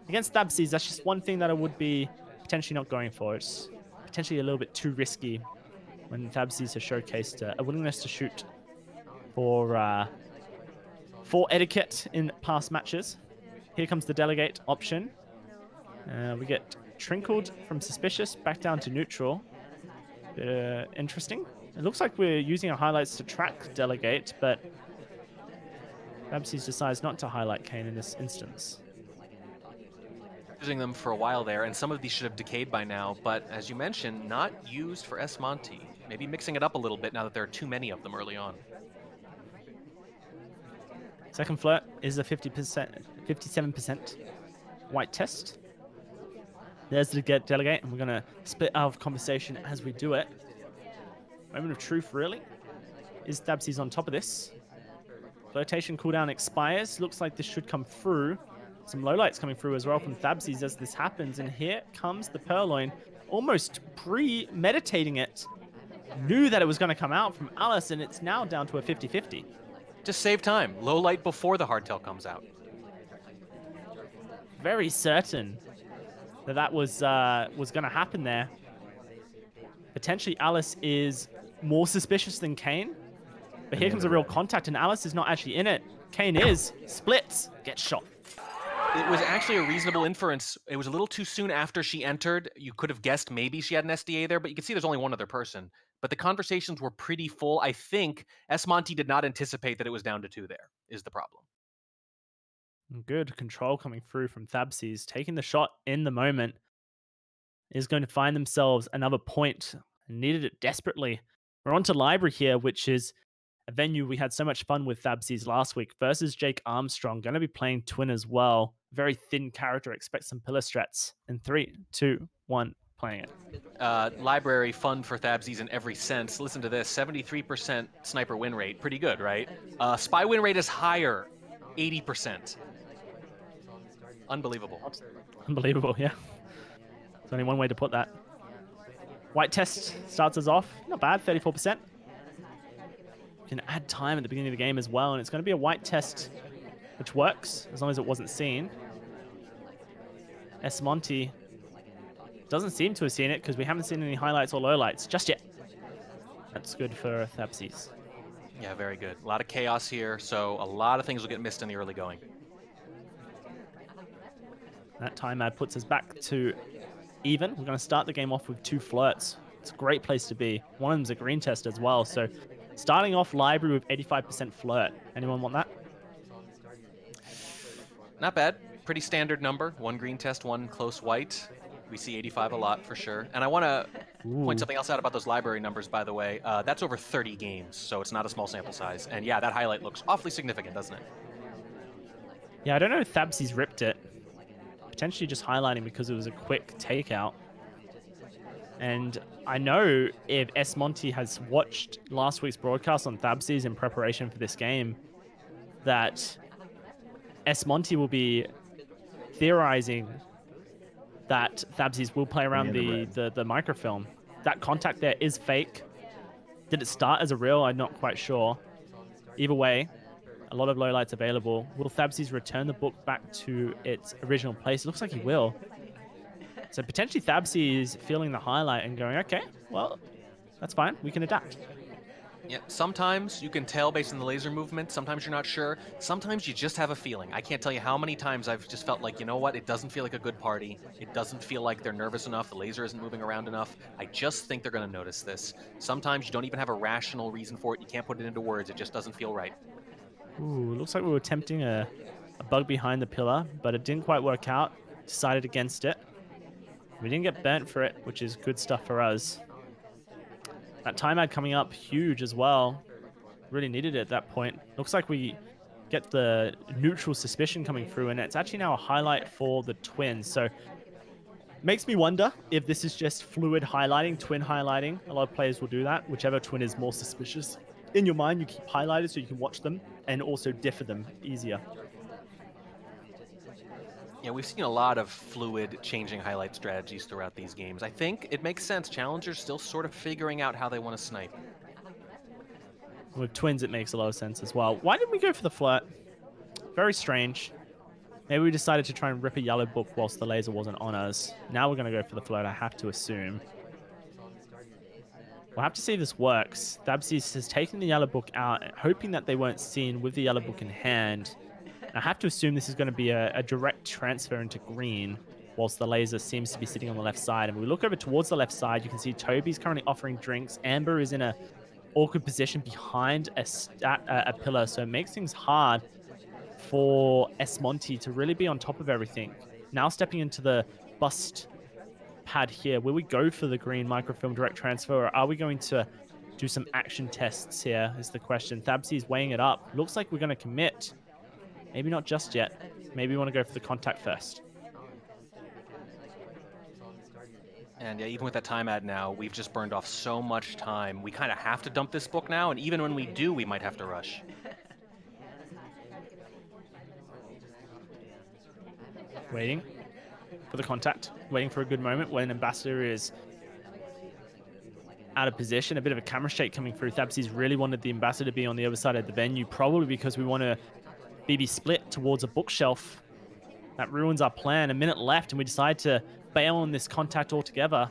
Speaker 3: Tabsies, that's just one thing that I would be potentially not going for. It's potentially a little bit too risky when Tabsies has showcased a willingness to shoot for etiquette in past matches. Here comes the delegate option. We get Trinkled from Suspicious back down to neutral. Interesting. It looks like we're using our highlights to track delegate, but Tabsies decides not to highlight Kane in this instance.
Speaker 1: Using them for a while there, and some of these should have decayed by now, but as you mentioned, not used for Smonty. Maybe mixing it up a little bit now that there are too many of them early on.
Speaker 3: Second flirt is a 57% white test. There's the delegate, and we're going to split out of conversation as we do it. Moment of truth, really. Is Tabsies on top of this? Flirtation cooldown expires. Looks like this should come through. Some lowlights coming through as well from Tabsies as this happens. And here comes the Purloin, almost premeditating it. Knew that it was going to come out from Alice, and it's now down to a 50-50.
Speaker 1: Just save time. Low light before the hardtail comes out.
Speaker 3: Very certain that was going to happen there. Potentially Alice is more suspicious than Kane. But here comes a real contact, and Alice is not actually in it. Kane is. Splits. Gets shot.
Speaker 1: It was actually a reasonable inference. It was a little too soon after she entered. You could have guessed maybe she had an SDA there, but you can see there's only one other person. But the conversations were pretty full. I think smonte did not anticipate that it was down to 2 there, is the problem.
Speaker 3: Good control coming through from Tabsies. Taking the shot in the moment is going to find themselves another point. Needed it desperately. We're on to Library here, which is a venue we had so much fun with Tabsies last week versus Jake Armstrong. Going to be playing Twin as well. Very thin character. Expect some pillar strats. In 3, 2, 1, playing it.
Speaker 1: Library fun for Tabsies in every sense. Listen to this, 73% sniper win rate. Pretty good, right? Spy win rate is higher, 80%. Unbelievable.
Speaker 3: Unbelievable, yeah. There's only one way to put that. White test starts us off. Not bad, 34%. You can add time at the beginning of the game as well, and it's going to be a white test, which works, as long as it wasn't seen. smonte doesn't seem to have seen it, because we haven't seen any highlights or lowlights just yet. That's good for Tabsies.
Speaker 1: Yeah, very good. A lot of chaos here, so a lot of things will get missed in the early going.
Speaker 3: That time ad puts us back to even. We're going to start the game off with 2 flirts. It's a great place to be. One of them's a green test as well. So starting off Library with 85% flirt. Anyone want that?
Speaker 1: Not bad. Pretty standard number. 1 green test, 1 close white. We see 85 a lot for sure. And I want to point something else out about those Library numbers, by the way. That's over 30 games, so it's not a small sample size. And yeah, that highlight looks awfully significant, doesn't it?
Speaker 3: Yeah, I don't know if Tabsies ripped it. Potentially just highlighting because it was a quick takeout. And I know if smonte has watched last week's broadcast on Tabsies in preparation for this game, that smonte will be theorizing that Tabsies will play around the microfilm. That contact there is fake. Did it start as a real? I'm not quite sure. Either way, a lot of lowlights available. Will Tabsies return the book back to its original place? It looks like he will. So potentially Tabsies feeling the highlight and going, okay, well, that's fine. We can adapt.
Speaker 1: Yeah, sometimes you can tell based on the laser movement. Sometimes you're not sure. Sometimes you just have a feeling. I can't tell you how many times I've just felt like, you know what? It doesn't feel like a good party. It doesn't feel like they're nervous enough. The laser isn't moving around enough. I just think they're going to notice this. Sometimes you don't even have a rational reason for it. You can't put it into words. It just doesn't feel right.
Speaker 3: Ooh, looks like we were attempting a bug behind the pillar, but it didn't quite work out. Decided against it. We didn't get burnt for it, which is good stuff for us. That time ad coming up, huge as well. Really needed it at that point. Looks like we get the neutral suspicion coming through, and it's actually now a highlight for the Twins. So makes me wonder if this is just fluid highlighting, twin highlighting. A lot of players will do that. Whichever twin is more suspicious. In your mind, you keep highlighted so you can watch them and also differ them easier.
Speaker 1: Yeah, we've seen a lot of fluid changing highlight strategies throughout these games. I think it makes sense. Challengers still sort of figuring out how they want to snipe.
Speaker 3: With Twins, it makes a lot of sense as well. Why didn't we go for the flirt? Very strange. Maybe we decided to try and rip a yellow book whilst the laser wasn't on us. Now we're going to go for the flirt, I have to assume. We'll have to see if this works. Tabsies has taken the yellow book out, hoping that they weren't seen with the yellow book in hand. I have to assume this is going to be a direct transfer into green, whilst the laser seems to be sitting on the left side. And when we look over towards the left side, you can see Toby's currently offering drinks. Amber is in a awkward position behind a pillar, so it makes things hard for smonte to really be on top of everything. Now stepping into the bust pad here, will we go for the green microfilm direct transfer, or are we going to do some action tests here is the question. Tabsies weighing it up. Looks like we're going to commit. Maybe not just yet. Maybe we want to go for the contact first.
Speaker 1: And yeah, even with that time ad now, we've just burned off so much time. We kind of have to dump this book now, and even when we do, we might have to rush.
Speaker 3: Waiting for the contact. Waiting for a good moment when Ambassador is out of position. A bit of a camera shake coming through. Tabsies really wanted the ambassador to be on the other side of the venue, probably because we want to BB split towards a bookshelf. That ruins our plan. A minute left, and we decide to bail on this contact altogether.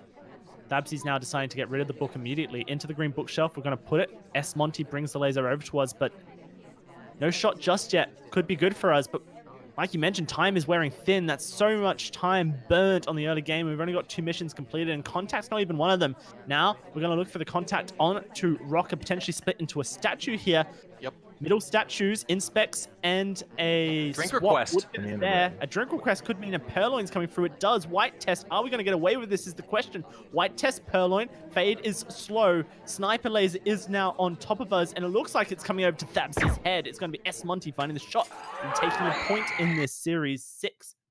Speaker 3: Tabsies now deciding to get rid of the book immediately. Into the green bookshelf, we're going to put it. smonte brings the laser over to us, but no shot just yet. Could be good for us, but like you mentioned, time is wearing thin. That's so much time burnt on the early game. We've only got 2 missions completed, and contact's not even one of them. Now, we're going to look for the contact on to rock and potentially split into a statue here.
Speaker 1: Yep.
Speaker 3: Middle statues, inspects, and a
Speaker 1: drink
Speaker 3: swap
Speaker 1: request.
Speaker 3: There. A drink request could mean a purloin's coming through. It does. White test. Are we going to get away with this is the question. White test, purloin. Fade is slow. Sniper laser is now on top of us, and it looks like it's coming over to Tabsies' head. It's going to be smonte finding the shot and taking a point in this series,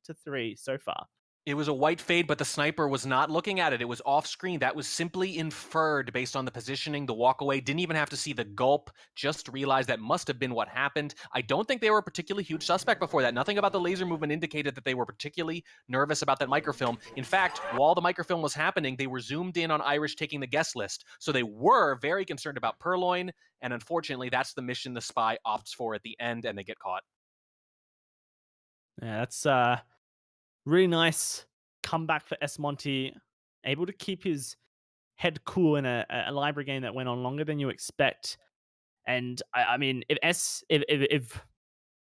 Speaker 3: 6-3 so far.
Speaker 1: It was a white fade, but the sniper was not looking at it. It was off screen. That was simply inferred based on the positioning, the walk away. Didn't even have to see the gulp. Just realized that must have been what happened. I don't think they were a particularly huge suspect before that. Nothing about the laser movement indicated that they were particularly nervous about that microfilm. In fact, while the microfilm was happening, they were zoomed in on Irish taking the guest list. So they were very concerned about Purloin. And unfortunately, that's the mission the spy opts for at the end, and they get caught.
Speaker 3: Yeah, that's really nice comeback for smonte, able to keep his head cool in a library game that went on longer than you expect. And I mean, if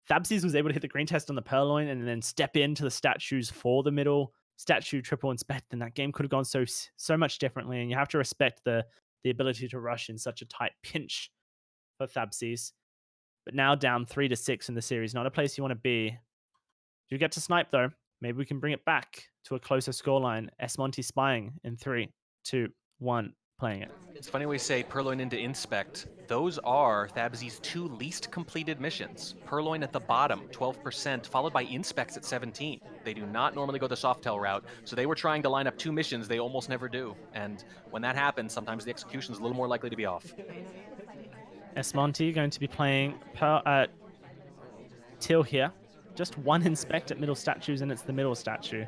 Speaker 3: Tabsies was able to hit the green test on the purloin and then step into the statues for the middle statue triple inspect, then that game could have gone so much differently. And you have to respect the ability to rush in such a tight pinch for Tabsies. But now down 3-6 in the series, not a place you want to be. You get to snipe though. Maybe we can bring it back to a closer scoreline. smonte spying in 3, 2, 1, playing it.
Speaker 1: It's funny we say Purloin into Inspect. Those are Tabsies' 2 least completed missions. Purloin at the bottom, 12%, followed by Inspects at 17. They do not normally go the Softel route, so they were trying to line up 2 missions they almost never do. And when that happens, sometimes the execution is a little more likely to be off.
Speaker 3: smonte going to be playing Till here. Just 1 inspect at middle statues, and it's the middle statue.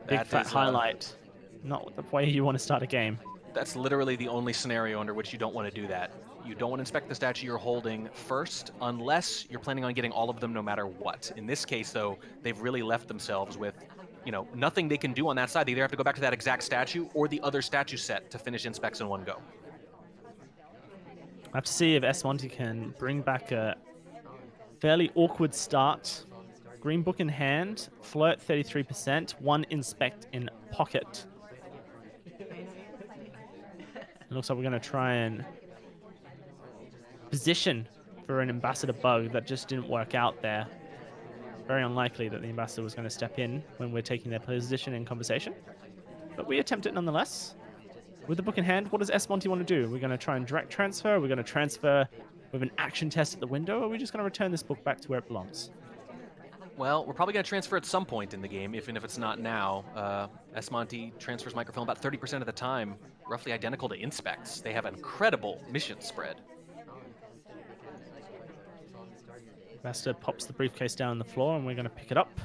Speaker 3: Big fat highlight. Not the way you want to start a game.
Speaker 1: That's literally the only scenario under which you don't want to do that. You don't want to inspect the statue you're holding first, unless you're planning on getting all of them no matter what. In this case, though, they've really left themselves with, nothing they can do on that side. They either have to go back to that exact statue or the other statue set to finish inspects in one go.
Speaker 3: I have to see if smonte can bring back a fairly awkward start. Green book in hand, flirt 33%, 1 inspect in pocket. It looks like we're going to try and position for an ambassador bug that just didn't work out there. Very unlikely that the ambassador was going to step in when we're taking their position in conversation. But we attempt it nonetheless. With the book in hand, what does smonte want to do? We're going to try and direct transfer. We're going to transfer with an action test at the window, or are we just going to return this book back to where it belongs?
Speaker 1: Well, we're probably going to transfer at some point in the game, even if it's not now. smonte transfers microfilm about 30% of the time, roughly identical to Inspects. They have an incredible mission spread.
Speaker 3: Master pops the briefcase down on the floor, and we're going to pick it up.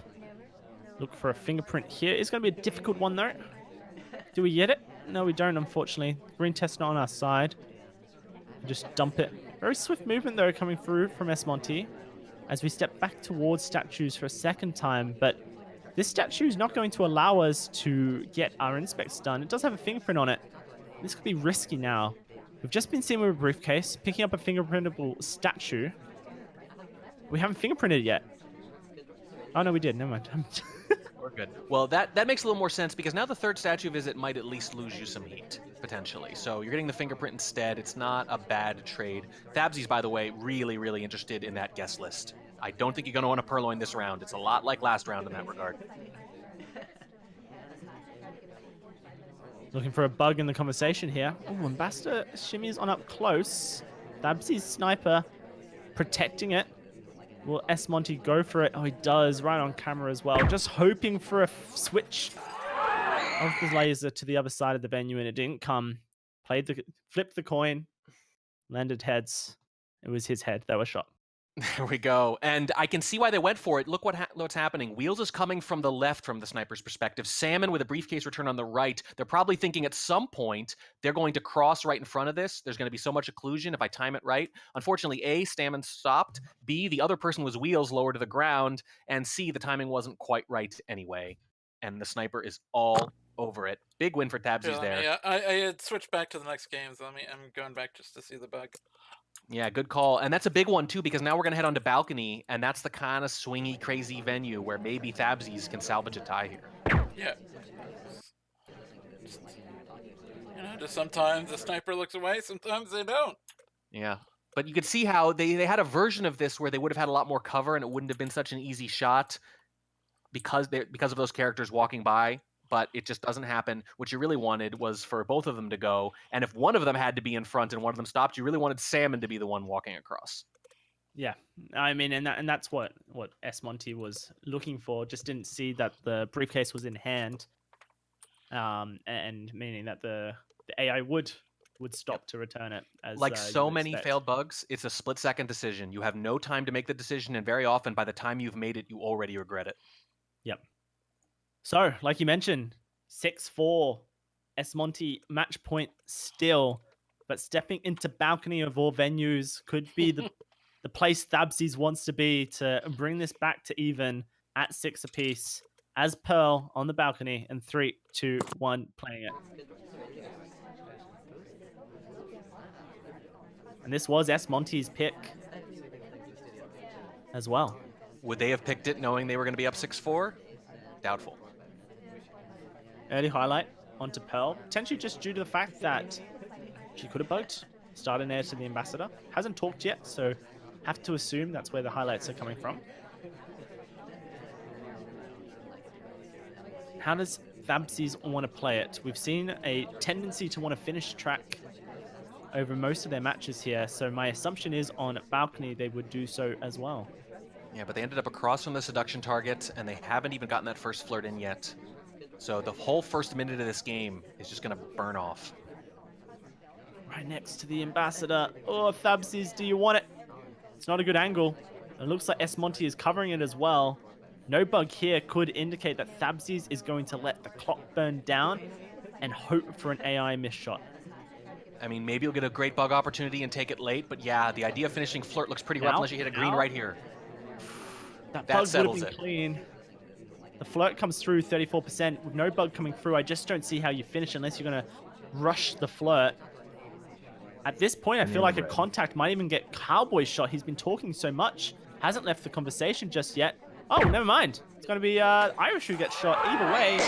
Speaker 3: Look for a fingerprint here. It's going to be a difficult one, though. Do we get it? No, we don't, unfortunately. Green test not on our side. Just dump it. Very swift movement, though, coming through from smonte as we step back towards statues for a second time. But this statue is not going to allow us to get our inspects done. It does have a fingerprint on it. This could be risky now. We've just been seen with a briefcase, picking up a fingerprintable statue. We haven't fingerprinted yet. Oh, no, we did. Never mind.
Speaker 1: We're good. Well, that makes a little more sense, because now the 3rd statue visit might at least lose you some heat, potentially. So you're getting the fingerprint instead. It's not a bad trade. Tabsies, by the way, really, really interested in that guest list. I don't think you're going to want to Purloin this round. It's a lot like last round in that regard.
Speaker 3: Looking for a bug in the conversation here. Oh, Ambassador shimmies on up close. Tabsies sniper protecting it. Will smonte go for it? Oh, he does, right on camera as well. Just hoping for a switch of the laser to the other side of the venue, and it didn't come. Flipped the coin, landed heads. It was his head that was shot.
Speaker 1: There we go. And I can see why they went for it. Look what's happening. Wheels is coming from the left from the sniper's perspective. Salmon with a briefcase return on the right. They're probably thinking at some point they're going to cross right in front of this. There's going to be so much occlusion if I time it right. Unfortunately, A, Salmon stopped. B, the other person was Wheels lower to the ground. And C, the timing wasn't quite right anyway. And the sniper is all over it. Big win for Tabsies there.
Speaker 2: Yeah, I had switched back to the next game, so I'm going back just to see the bug.
Speaker 1: Yeah, good call. And that's a big one, too, because now we're going to head on to Balcony, and that's the kind of swingy, crazy venue where maybe Tabsies can salvage a tie here.
Speaker 2: Yeah. Just sometimes the sniper looks away, sometimes they don't.
Speaker 1: Yeah. But you could see how they had a version of this where they would have had a lot more cover, and it wouldn't have been such an easy shot because of those characters walking by. But it just doesn't happen. What you really wanted was for both of them to go. And if one of them had to be in front and one of them stopped, you really wanted Salmon to be the one walking across.
Speaker 3: Yeah, I mean, and that's what smonte was looking for. Just didn't see that the briefcase was in hand, and meaning that the AI would stop to return it. As
Speaker 1: like so many failed bugs, it's a split-second decision. You have no time to make the decision, and very often, by the time you've made it, you already regret it.
Speaker 3: Yep. So, like you mentioned, 6-4, smonte match point still, but stepping into Balcony of all venues could be the place Tabsies wants to be to bring this back to even at 6 apiece. As Pearl on the Balcony, and 3, 2, 1, playing it. And this was smonte's pick as well.
Speaker 1: Would they have picked it knowing they were going to be up 6-4? Doubtful.
Speaker 3: Early highlight onto Pearl, potentially just due to the fact that she could have bugged, started air to the Ambassador. Hasn't talked yet, so have to assume that's where the highlights are coming from. How does Tabsies want to play it? We've seen a tendency to want to finish track over most of their matches here, so my assumption is on Balcony they would do so as well.
Speaker 1: Yeah, but they ended up across from the seduction target, and they haven't even gotten that first flirt in yet. So the whole first minute of this game is just going to burn off.
Speaker 3: Right next to the Ambassador. Oh, Tabsies, do you want it? It's not a good angle. It looks like smonte is covering it as well. No bug here could indicate that Tabsies is going to let the clock burn down and hope for an AI miss shot.
Speaker 1: I mean, maybe you'll get a great bug opportunity and take it late, but yeah, the idea of finishing flirt looks pretty rough unless you hit a green right here.
Speaker 3: That bug would have been clean. The flirt comes through 34%. With no bug coming through, I just don't see how you finish unless you're going to rush the flirt. At this point, I feel like a contact might even get Cowboy shot. He's been talking so much. Hasn't left the conversation just yet. Oh, never mind. It's going to be Irish who gets shot. Either way,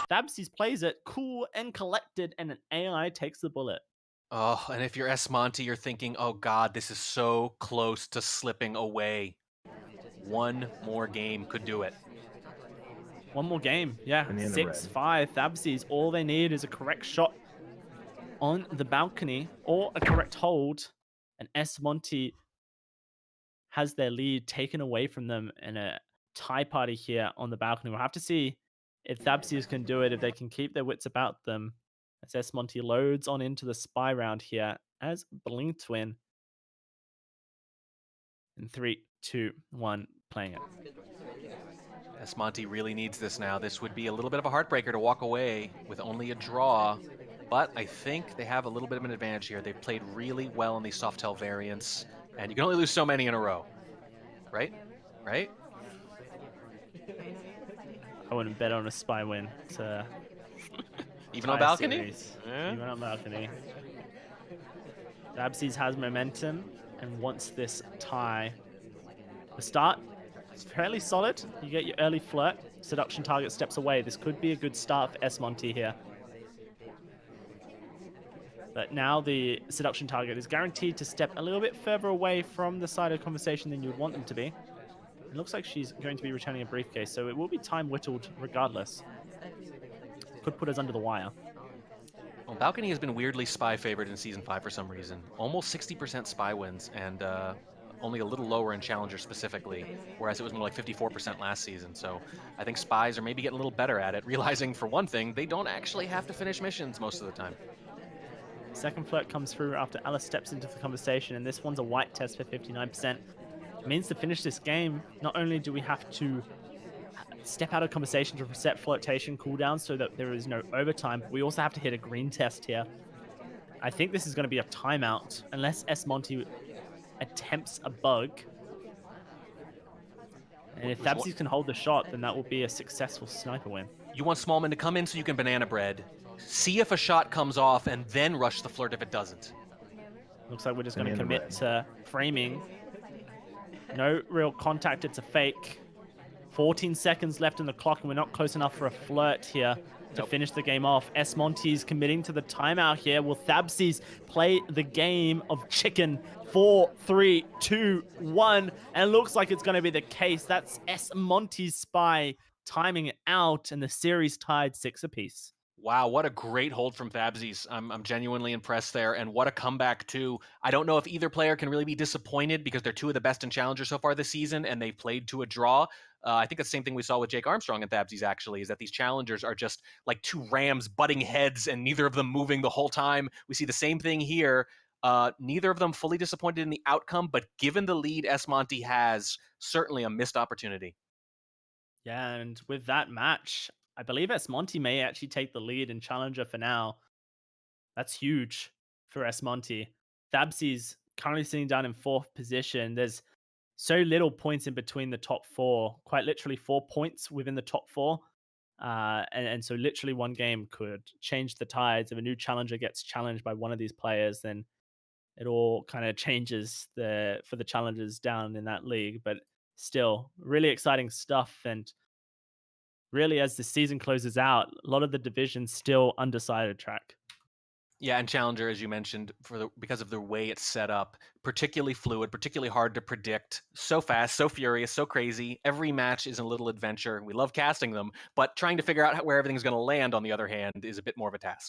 Speaker 3: Tabsies plays it cool and collected, and an AI takes the bullet.
Speaker 1: Oh, and if you're smonte, you're thinking, oh god, this is so close to slipping away. One more game could do it.
Speaker 3: One more game, yeah. 6-5, Tabsies. All they need is a correct shot on the Balcony or a correct hold, and smonte has their lead taken away from them in a tie party here on the Balcony. We'll have to see if Tabsies can do it, if they can keep their wits about them. As smonte loads on into the spy round here as Bling Twin. In 3, 2, 1, playing it.
Speaker 1: smonte really needs this now. This would be a little bit of a heartbreaker to walk away with only a draw, but I think they have a little bit of an advantage here. They've played really well in these Softel variants, and you can only lose so many in a row. Right? Right?
Speaker 3: I wouldn't bet on a spy win to
Speaker 1: even on Balcony?
Speaker 3: Yeah. Even on Balcony. Tabsies has momentum and wants this tie. The start is fairly solid. You get your early flirt. Seduction target steps away. This could be a good start for smonte here. But now the seduction target is guaranteed to step a little bit further away from the side of conversation than you would want them to be. It looks like she's going to be returning a briefcase, so it will be time whittled regardless. Could put us under the wire.
Speaker 1: Well, Balcony has been weirdly spy favored in Season 5 for some reason. Almost 60% spy wins, and only a little lower in Challenger specifically, whereas it was more like 54% last season. So I think spies are maybe getting a little better at it, realizing, for one thing, they don't actually have to finish missions most of the time.
Speaker 3: Second flirt comes through after Alice steps into the conversation, and this one's a white test for 59%. It means to finish this game, not only do we have to step out of conversation to reset flotation cooldown so that there is no overtime, but we also have to hit a green test here. I think this is going to be a timeout unless smonte attempts a bug. And if Tabsies can hold the shot, then that will be a successful sniper win.
Speaker 1: You want Smallman to come in so you can banana bread. See if a shot comes off and then rush the flirt if it doesn't.
Speaker 3: Looks like we're just going to commit to framing. No real contact, it's a fake. 14 seconds left in the clock, and we're not close enough for a flirt here to finish the game off. smonte's committing to the timeout here. Will Tabsies play the game of chicken? 4, 3, 2, 1. And it looks like it's going to be the case. That's smonte's Spy timing it out, and the series tied 6 apiece.
Speaker 1: Wow, what a great hold from Tabsies. I'm genuinely impressed there, and what a comeback, too. I don't know if either player can really be disappointed because they're two of the best in Challenger so far this season, and they've played to a draw. I think that's the same thing we saw with Jake Armstrong and Tabsies, actually, is that these Challengers are just like two rams butting heads and neither of them moving the whole time. We see the same thing here. Neither of them fully disappointed in the outcome, but given the lead smonte has, certainly a missed opportunity.
Speaker 3: Yeah, and with that match, I believe smonte may actually take the lead in Challenger for now. That's huge for smonte. Tabsies currently sitting down in 4th position. There's so little points in between the top 4, quite literally 4 points within the top 4. And so literally one game could change the tides. If a new challenger gets challenged by one of these players, then it all kind of changes for the challengers down in that league. But still, really exciting stuff. And really, as the season closes out, a lot of the division's still undecided track.
Speaker 1: Yeah, and Challenger, as you mentioned, because of the way it's set up, particularly fluid, particularly hard to predict. So fast, so furious, so crazy. Every match is a little adventure. We love casting them, but trying to figure out where everything's going to land, on the other hand, is a bit more of a task.